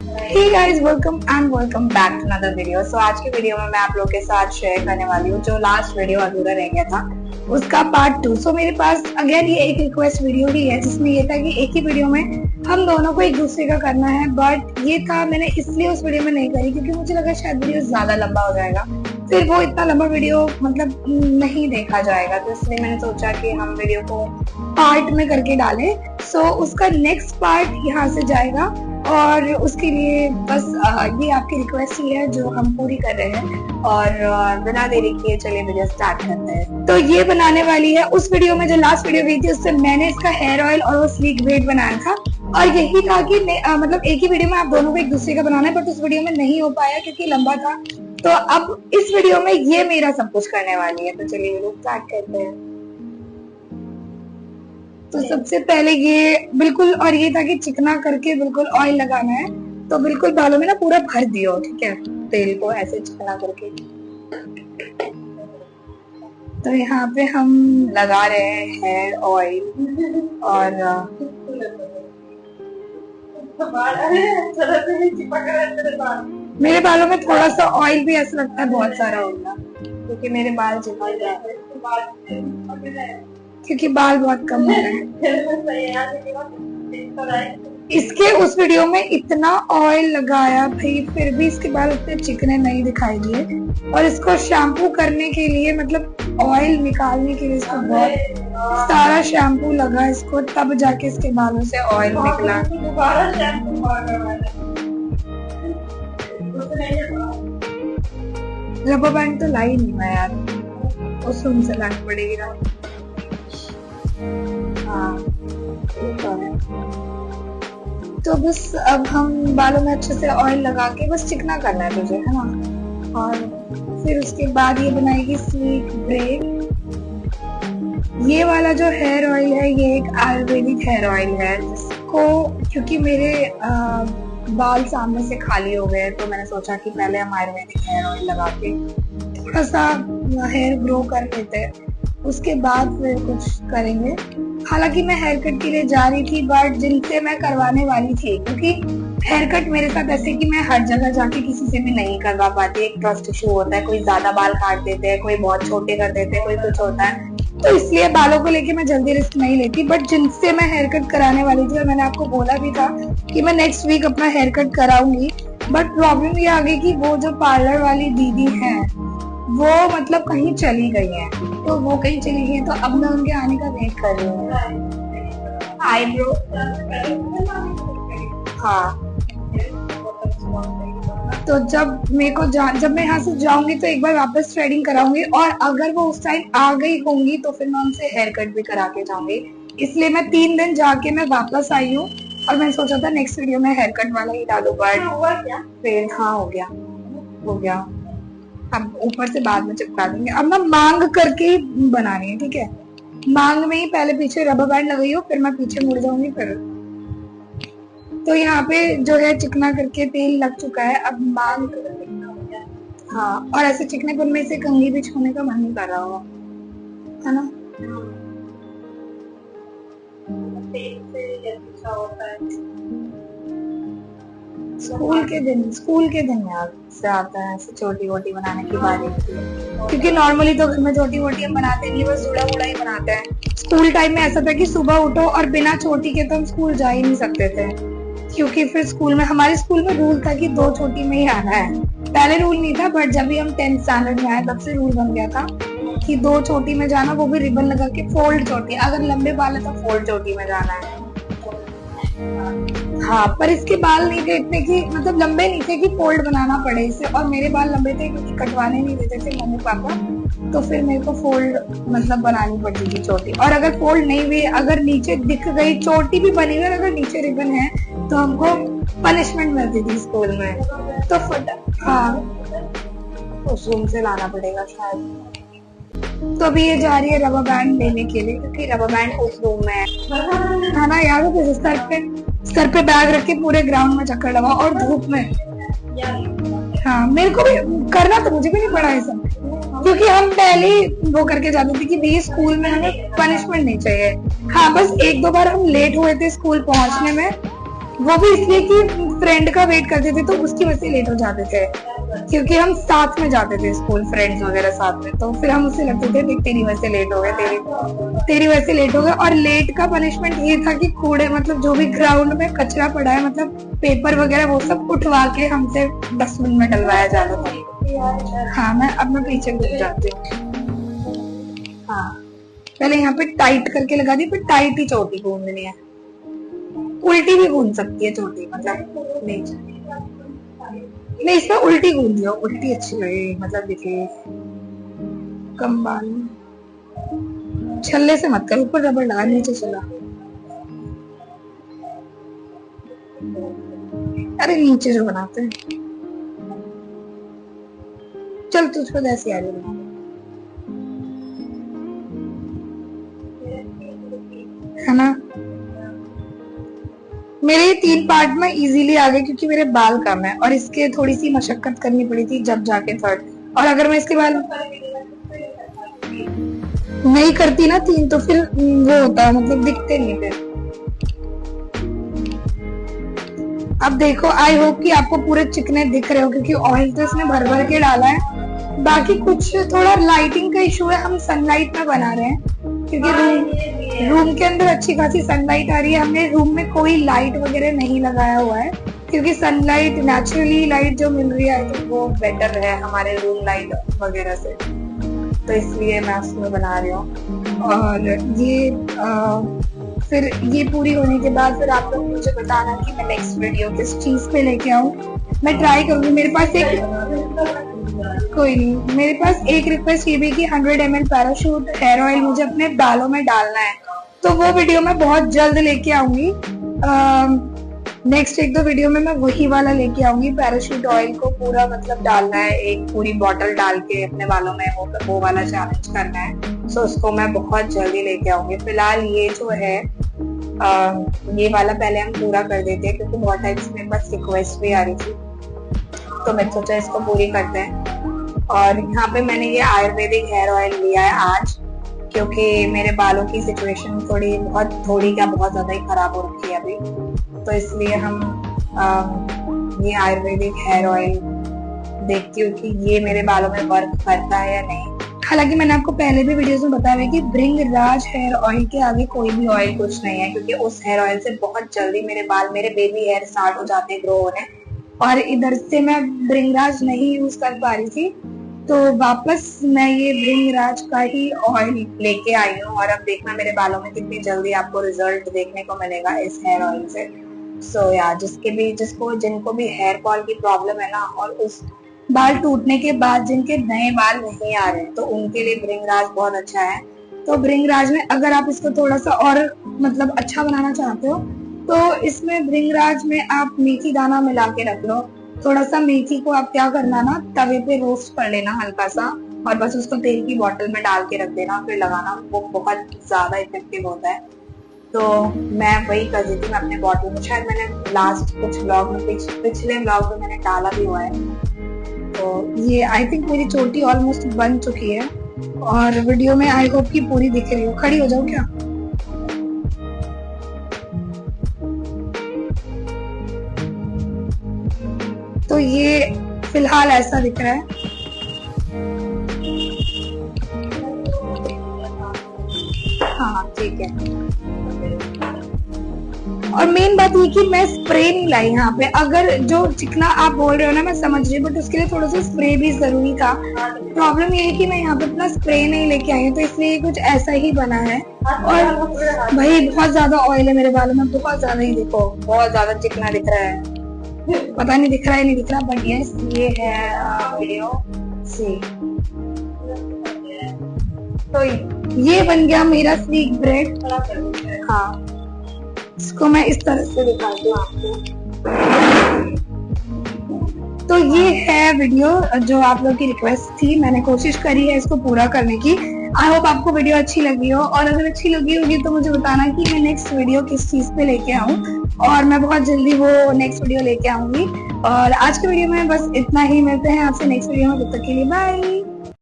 Hey guys, welcome back to another video. So आज की video में मैं आप लोग के साथ शेयर करने वाली हूँ जो लास्ट वीडियो अधूरा रह गया था उसका पार्ट 2। सो मेरे पास अगेन ये एक रिक्वेस्ट वीडियो ही है जिसमें ये था कि एक ही वीडियो में हम दोनों को एक दूसरे का करना है, बट ये था मैंने इसलिए उस वीडियो में नहीं करी क्योंकि मुझे लगा शायद वीडियो ज्यादा लंबा हो जाएगा, फिर वो इतना लंबा वीडियो मतलब नहीं देखा जाएगा, तो इसलिए मैंने सोचा कि हम वीडियो को पार्ट में करके डालें। सो उसका नेक्स्ट पार्ट यहाँ से जाएगा और उसके लिए बस ये आपकी रिक्वेस्ट ही है जो हम पूरी कर रहे हैं। और बिना देरी किए चलिए वीडियो स्टार्ट करते हैं। तो ये बनाने वाली है उस वीडियो में जो लास्ट वीडियो गई थी, उससे मैंने इसका हेयर ऑयल और वो स्लीक ब्रेड बनाया था और यही था कि मतलब एक ही वीडियो में आप दोनों को एक दूसरे का बनाना है, बट उस वीडियो में नहीं हो पाया क्योंकि लंबा था। तो अब इस वीडियो में ये मेरा सब कुछ करने वाली है, तो चलिए वीडियो स्टार्ट करते हैं। तो सबसे पहले ये बिल्कुल, और ये था कि चिकना करके बिल्कुल ऑयल लगाना है, तो बिल्कुल बालों में ना पूरा भर दियो, ठीक है, तेल को ऐसे चिकना करके। तो यहाँ पे हम लगा रहे हैं हेयर ऑयल और मेरे बालों में थोड़ा सा ऑयल भी ऐसा लगता है बहुत सारा होगा क्योंकि मेरे बाल चिपक जाते हैं क्योंकि बाल बहुत कम हो रहे हैं। इसके उस वीडियो में इतना ऑयल लगाया भाई, फिर भी इसके बाल उतने चिकने नहीं दिखाई दिए, और इसको शैम्पू करने के लिए मतलब ऑयल निकालने के लिए इसको बहुत सारा शैम्पू लगा इसको, तब जाके इसके बालों से ऑयल निकला। रबर बैंड तो लाई नहीं मैं यार, उस रूम से लानी पड़ेगी ना। तो बस अब हम बालों में अच्छे से ऑयल लगा के बस चिकना करना है तुझे, है ना। और फिर उसके बाद ये बनाएगी स्लीक ब्रेड। ये वाला जो हेयर ऑयल है ये एक आयुर्वेदिक हेयर ऑयल है जिसको, क्योंकि मेरे बाल सामने से खाली हो गए तो मैंने सोचा कि पहले हम आयुर्वेदिक हेयर ऑयल लगा के थोड़ा सा हेयर ग्रो कर लेते हैं, उसके बाद फिर कुछ करेंगे। हालांकि मैं हेयर कट के लिए जा रही थी, बट जिनसे मैं करवाने वाली थी, क्योंकि हेयर कट मेरे साथ ऐसे कि मैं हर जगह जाके किसी से भी नहीं करवा पाती, एक ट्रस्ट इशू होता है, कोई ज्यादा बाल काट देते हैं, कोई बहुत छोटे कर देते हैं, कोई कुछ होता है, तो इसलिए बालों को लेके मैं जल्दी रिस्क नहीं लेती। बट जिनसे मैं हेयर कट कराने वाली थी और मैंने आपको बोला भी था कि मैं नेक्स्ट वीक अपना हेयर कट कराऊंगी, बट प्रॉब्लम ये आ गई कि वो जो पार्लर वाली दीदी है वो मतलब कहीं चली गई है, तो वो कहीं चली गई, तो अब मैं उनके आने का वेट कर रही हूँ। आईब्रो, हाँ, तो जब मैं यहाँ से जाऊंगी तो एक बार वापस थ्रेडिंग कराऊंगी, और अगर वो उस टाइम आ गई होंगी तो फिर मैं उनसे हेयर कट भी करा के जाऊंगी। इसलिए मैं 3 दिन जाके मैं वापस आई हूँ, और मैंने सोचा था नेक्स्ट वीडियो में हेयर कट वाला ही डालूं, बट फिर हाँ हो गया। अब ऊपर से बाद में चिपका देंगे। अब ना मांग करके ही बनानी है, ठीक है, मांग में ही पहले पीछे रबर बैंड लगाई हो, फिर मैं पीछे मुड़ जाऊंगी फिर। तो यहाँ पे जो है चिकना करके तेल लग चुका है, अब मांग, हाँ, और ऐसे चिकनेपन में से कंघी भी छूने का मन नहीं कर रहा होगा, है ना। स्कूल के दिन याद से आता है ऐसे छोटी वोटी बनाने की बारी, क्योंकि नॉर्मली तो घर में छोटी वोटी हम बनाते नहीं, बस जुड़ा वुड़ा ही बनाते हैं। स्कूल टाइम में ऐसा था कि सुबह उठो और बिना चोटी के तो हम स्कूल जा ही नहीं सकते थे, क्योंकि फिर हमारे स्कूल में रूल था कि 2 चोटी में ही आना है। पहले रूल नहीं था, बट जब भी हम 10th स्टैंडर्ड में आए तब से रूल बन गया था कि 2 चोटी में जाना, वो भी रिबन लगा के फोल्ड चोटी, अगर लंबे बाल है तो फोल्ड चोटी में जाना है। हाँ, पर इसके बाल नहीं थे इतने की, मतलब लंबे नहीं थे कि फोल्ड बनाना पड़े इसे, और मेरे बाल लंबे थे क्योंकि कटवाने नहीं देते थे मम्मी पापा, तो फिर मेरे को फोल्ड मतलब बनानी पड़ती थी चोटी। और अगर फोल्ड नहीं हुई, अगर नीचे दिख गई, चोटी भी बनी हुई, अगर नीचे रिबन है तो हमको पनिशमेंट मिलती थी स्कूल में, तो हाँ उस रूम से लाना पड़ेगा शायद। तो अभी ये जा रही है रबर बैंड लेने के लिए, क्योंकि रबर बैंड उस रूम में है ना यार। तो सर पे बैग रख के पूरे ग्राउंड में चक्कर लगा और धूप में। हाँ, मेरे को भी करना तो मुझे भी नहीं पड़ा है सब, क्योंकि हम पहले वो करके जाते थे कि भाई स्कूल में हमें पनिशमेंट नहीं चाहिए। हाँ, बस 1-2 बार हम लेट हुए थे स्कूल पहुंचने में, वो भी इसलिए कि फ्रेंड का वेट करते थे तो उसकी वजह से लेट हो जाते थे, क्योंकि हम साथ में जाते थे स्कूल, फ्रेंड्स वगैरह साथ में, तो फिर हम उससे लगते थे देख तेरी वजह से लेट हो गए, तेरी वजह से लेट हो गए। और लेट का पनिशमेंट ये था कि कूड़े मतलब जो भी ग्राउंड में कचरा पड़ा है, मतलब पेपर वगैरह, वो सब उठवा के हमसे डस्टबिन में डलवाया जाता था। हाँ मैं पीछे घूम जाती हूँ। हाँ पहले यहाँ पे टाइट करके लगा दी, फिर टाइट ही चोटी घूमनी है, उल्टी भी घूम सकती है चोटी, मतलब नहीं इसमें उल्टी घूम लो, उल्टी अच्छी लगेगी, मतलब दिखे कम बाल। छल्ले से मत कर, ऊपर रबड़ लगा, नीचे चला। अरे नीचे जो बनाते हैं, चल तुझको जैसे आ रही है ना। मेरे 3 पार्ट में इजीली आ गए क्योंकि मेरे बाल कम है और इसके थोड़ी सी मशक्कत करनी पड़ी थी जब जाके थर्ड। और अगर मैं इसके बाल नहीं करती ना 3 तो फिर वो होता है, मतलब दिखते नहीं फिर। अब देखो, आई होप कि आपको पूरे चिकने दिख रहे हो क्योंकि ऑयल तो इसने भर भर के डाला है। बाकी कुछ थोड़ा लाइटिंग का इशू है, हम सनलाइट में बना रहे हैं क्योंकि रूम के अंदर अच्छी खासी सनलाइट आ रही है। हमने रूम में कोई लाइट वगैरह नहीं लगाया हुआ है क्योंकि सनलाइट, नेचुरली लाइट जो मिल रही है तो वो बेटर है हमारे रूम लाइट वगैरह से, तो इसलिए मैं उसमें बना रही हूँ। और ये फिर ये पूरी होने के बाद फिर आप लोग मुझे बताना कि मैं नेक्स्ट वीडियो किस चीज पे लेके आऊँ। मैं ट्राई करूंगी। मेरे पास मेरे पास एक रिक्वेस्ट ये भी कि 100 ml पैराशूट हेयर ऑयल मुझे अपने बालों में डालना है, तो वो वीडियो मैं बहुत जल्द लेके आऊंगी। नेक्स्ट 1-2 वीडियो में मैं वही वाला लेके आऊंगी। पैराशूट ऑयल को पूरा मतलब डालना है, एक पूरी बॉटल डाल के अपने बालों में वो वाला चैलेंज करना है, सो उसको मैं बहुत जल्दी लेके आऊंगी। फिलहाल ये जो है ये वाला पहले हम पूरा कर देते हैं क्योंकि बहुत टाइम से मेरे पास रिक्वेस्ट भी आ रही थी, तो मैं सोचा इसको पूरी करते हैं। और यहाँ पे मैंने ये आयुर्वेदिक हेयर ऑयल लिया है आज, क्योंकि मेरे बालों की सिचुएशन थोड़ी क्या बहुत ज्यादा ही खराब हो रखी है अभी, तो इसलिए हम ये आयुर्वेदिक हेयर ऑयल देखती हूँ कि ये मेरे बालों में वर्क करता है या नहीं। हालांकि मैंने आपको पहले भी वीडियोस में बताया है कि भृंगराज हेयर ऑयल के आगे कोई भी ऑयल कुछ नहीं है, क्योंकि उस हेयर ऑयल से बहुत जल्दी मेरे बेबी हेयर स्टार्ट हो जाते हैं ग्रो होने। और इधर से मैं भृंगराज नहीं यूज कर पा रही थी, तो वापस मैं ये भृंगराज का ही ऑयल लेके आई हूँ। और अब देखना मेरे बालों में कितनी जल्दी आपको रिजल्ट देखने को मिलेगा इस हेयर ऑयल से। सो यार जिनको भी हेयर फॉल की प्रॉब्लम है ना, और उस बाल टूटने के बाद जिनके नए बाल नहीं आ रहे, तो उनके लिए भृंगराज बहुत अच्छा है। तो भृंगराज में अगर आप इसको थोड़ा सा और मतलब अच्छा बनाना चाहते हो, तो इसमें भृंगराज में आप मेथी दाना मिला के रख लो। थोड़ा सा मेथी को आप क्या करना ना, तवे पे रोस्ट कर लेना हल्का सा, और बस उसको तेल की बोतल में डाल के रख देना, फिर लगाना, वो बहुत ज्यादा इफेक्टिव होता है। तो मैं वही कर देती हूँ अपने बॉटल में। शायद मैंने लास्ट कुछ व्लॉग में, पिछले व्लॉग में मैंने डाला भी हुआ है। तो ये आई थिंक मेरी चोटी ऑलमोस्ट बन चुकी है और वीडियो में आई होप की पूरी दिख रही हो। खड़ी हो जाओ क्या? तो ये फिलहाल ऐसा दिख रहा है। हाँ ठीक है। और मेन बात ये कि मैं स्प्रे नहीं लाई यहाँ पे। अगर जो चिकना आप बोल रहे हो ना, मैं समझ रही हूँ, बट उसके लिए थोड़ा सा स्प्रे भी जरूरी था। प्रॉब्लम ये है कि मैं यहाँ पे अपना स्प्रे नहीं लेके आई हूँ, तो इसलिए कुछ ऐसा ही बना है। और भाई बहुत ज्यादा ऑयल है मेरे बालों में, बहुत ज्यादा ही, देखो बहुत ज्यादा चिकना दिख रहा है। पता नहीं दिख रहा है नहीं दिख रहा, बट यस ये है वीडियो सी। तो ये बन गया मेरा स्लीक ब्रेड। हाँ, इसको मैं इस तरह से दिखाती हूँ आपको। तो ये है वीडियो जो आप लोग की रिक्वेस्ट थी, मैंने कोशिश करी है इसको पूरा करने की। आई होप आपको वीडियो अच्छी लगी हो, और अगर अच्छी लगी होगी तो मुझे बताना कि मैं नेक्स्ट वीडियो किस चीज पे लेके आऊँ, और मैं बहुत जल्दी वो नेक्स्ट वीडियो लेके आऊंगी। और आज के वीडियो में बस इतना ही, मिलते हैं आपसे नेक्स्ट वीडियो में, तब तक के लिए बाय।